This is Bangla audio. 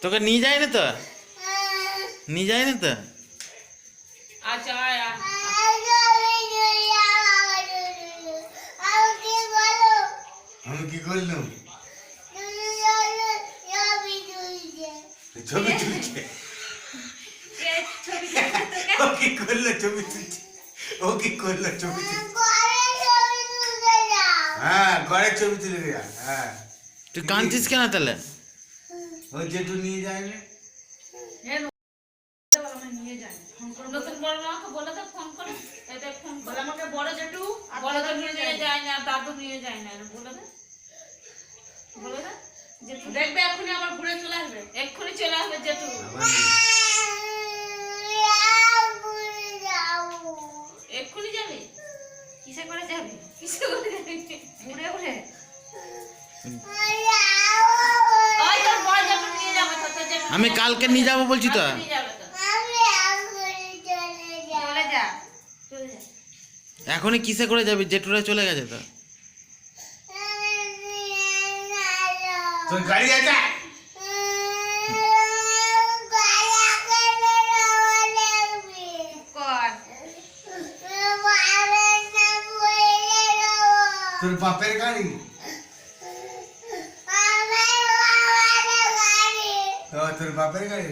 তোকে নিয়ে যায় না তো, নিয়ে যায় না তো। আচ্ছা আমি কি করলাম? ছবি তুলছে। ও কি করলো? ছবি তুলছে। ও কি করলো? ছবি তুলছে। হ্যাঁ, ঘরে ছবি তুলে দেয়া। হ্যাঁ, তুই কাঁদছিস কেন তাহলে? ও যেটু নিয়ে যায় না। নতুন বড় মাকে বলে তো ফোন করে, এতে ফোন বলে আমাকে বড় জেঠু বড় তো নিয়ে যায় না, দাদু নিয়ে যায় না, বলে দে বলে দে জেঠু দেখবে এক্ষুনি আবার ঘুরে চলে আসবে, এক্ষুনি চলে আসবে জেঠু। এক্ষুনি যাবে? কিসে করে যাবে? কিসে করে যাবে? ঘুরে ঘুরে ওই তোর বড় জেঠু নিয়ে যাবে তো, তোর জেঠু আমি কালকে নিয়ে যাবো বলছি তো। নিয়ে যাবে তো, চলে যা চলে যা। এখনই কিসে করে যাবি? জেঠুরা চলে গেছে তো। তোর গাড়ি আছে? কর তোর বাপের গাড়ি? তোর বাপের গাড়ি?